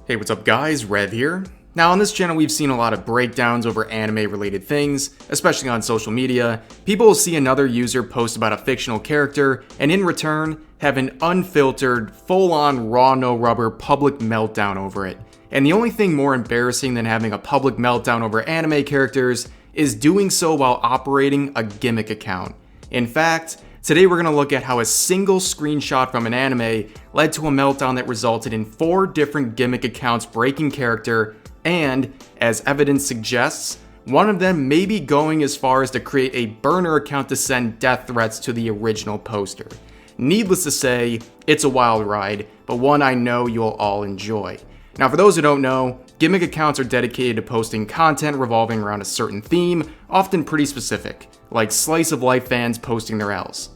Hey, what's up guys, Rev here. Now on this channel we've seen a lot of breakdowns over anime related things, especially on social media. People will see another user post about a fictional character and in return have an unfiltered, full-on raw no rubber public meltdown over it. And the only thing more embarrassing than having a public meltdown over anime characters is doing so while operating a gimmick account. In fact, today we're going to look at how a single screenshot from an anime led to a meltdown that resulted in 4 different gimmick accounts breaking character, and, as evidence suggests, one of them may be going as far as to create a burner account to send death threats to the original poster. Needless to say, it's a wild ride, but one I know you'll all enjoy. Now for those who don't know, gimmick accounts are dedicated to posting content revolving around a certain theme, often pretty specific, like slice of life fans posting their L's.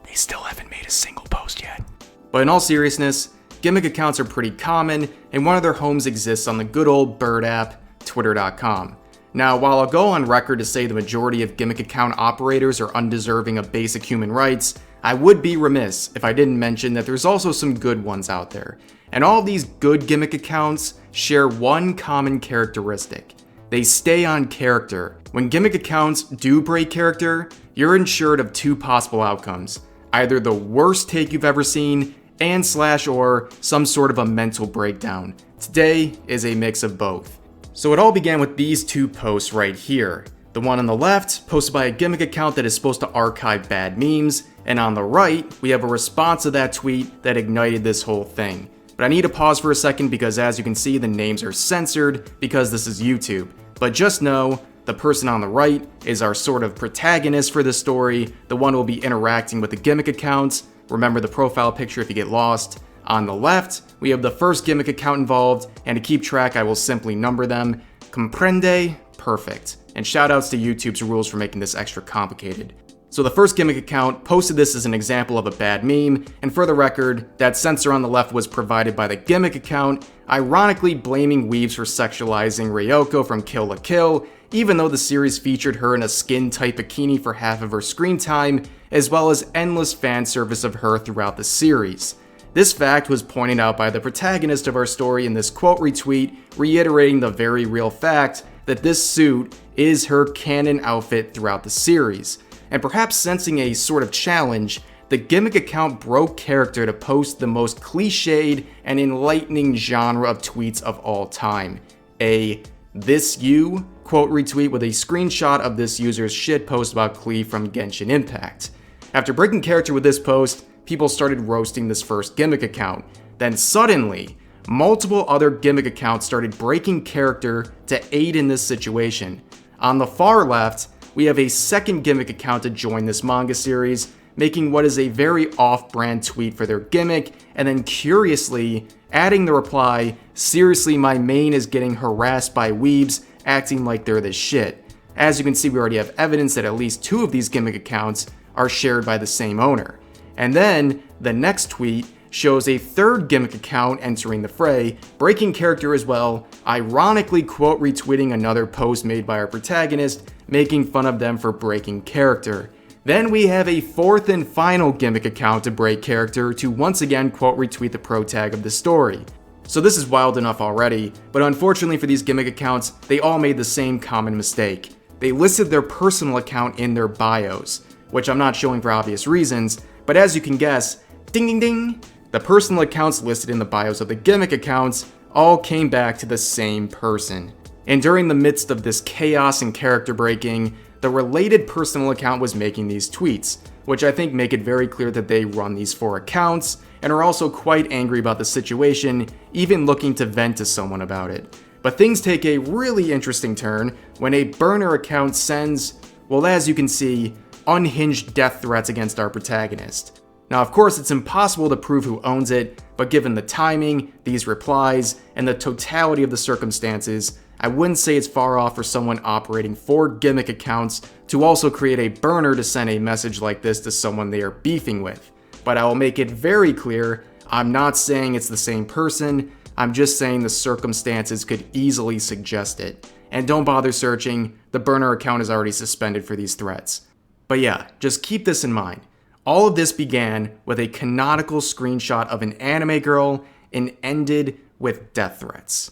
They still haven't made a single post yet. But in all seriousness, gimmick accounts are pretty common, and one of their homes exists on the good old bird app, Twitter.com. Now, while I'll go on record to say the majority of gimmick account operators are undeserving of basic human rights, I would be remiss if I didn't mention that there's also some good ones out there. And all of these good gimmick accounts share one common characteristic. They stay on character. When gimmick accounts do break character, you're insured of 2 possible outcomes. Either the worst take you've ever seen, or some sort of a mental breakdown. Today is a mix of both. So it all began with these 2 posts right here. The one on the left, posted by a gimmick account that is supposed to archive bad memes, and on the right, we have a response to that tweet that ignited this whole thing. But I need to pause for a second because as you can see, the names are censored because this is YouTube. But just know, the person on the right is our sort of protagonist for this story, the one who will be interacting with the gimmick accounts. Remember the profile picture if you get lost. On the left, we have the first gimmick account involved, and to keep track, I will simply number them. Comprende? Perfect. And shoutouts to YouTube's rules for making this extra complicated. So the first gimmick account posted this as an example of a bad meme, and for the record, that censor on the left was provided by the gimmick account, ironically blaming weebs for sexualizing Ryoko from Kill la Kill, even though the series featured her in a skin-tight bikini for half of her screen time, as well as endless fan service of her throughout the series. This fact was pointed out by the protagonist of our story in this quote retweet, reiterating the very real fact that this suit is her canon outfit throughout the series. And perhaps sensing a sort of challenge, the gimmick account broke character to post the most cliched and enlightening genre of tweets of all time. A "this you" quote retweet with a screenshot of this user's shitpost about Klee from Genshin Impact. After breaking character with this post, people started roasting this first gimmick account. Then suddenly, multiple other gimmick accounts started breaking character to aid in this situation. On the far left, we have a second gimmick account to join this manga series, making what is a very off-brand tweet for their gimmick, and then curiously adding the reply, "Seriously, my main is getting harassed by weebs, acting like they're the shit." As you can see, we already have evidence that at least 2 of these gimmick accounts are shared by the same owner. And then, the next tweet shows a third gimmick account entering the fray, breaking character as well, ironically quote retweeting another post made by our protagonist, making fun of them for breaking character. Then we have a 4th and final gimmick account to break character to once again quote retweet the pro tag of the story. So this is wild enough already, but unfortunately for these gimmick accounts, they all made the same common mistake. They listed their personal account in their bios, which I'm not showing for obvious reasons, but as you can guess, ding ding ding, the personal accounts listed in the bios of the gimmick accounts all came back to the same person. And during the midst of this chaos and character breaking, the related personal account was making these tweets, which I think make it very clear that they run these 4 accounts and are also quite angry about the situation, even looking to vent to someone about it. But things take a really interesting turn when a burner account sends, well, as you can see, unhinged death threats against our protagonist. Now, of course, it's impossible to prove who owns it, but given the timing, these replies, and the totality of the circumstances, I wouldn't say it's far off for someone operating 4 gimmick accounts to also create a burner to send a message like this to someone they are beefing with. But I will make it very clear, I'm not saying it's the same person, I'm just saying the circumstances could easily suggest it. And don't bother searching, the burner account is already suspended for these threats. But yeah, just keep this in mind. All of this began with a canonical screenshot of an anime girl and ended with death threats.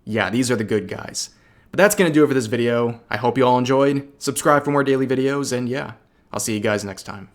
Yeah, these are the good guys. But that's going to do it for this video. I hope you all enjoyed. Subscribe for more daily videos, and yeah, I'll see you guys next time.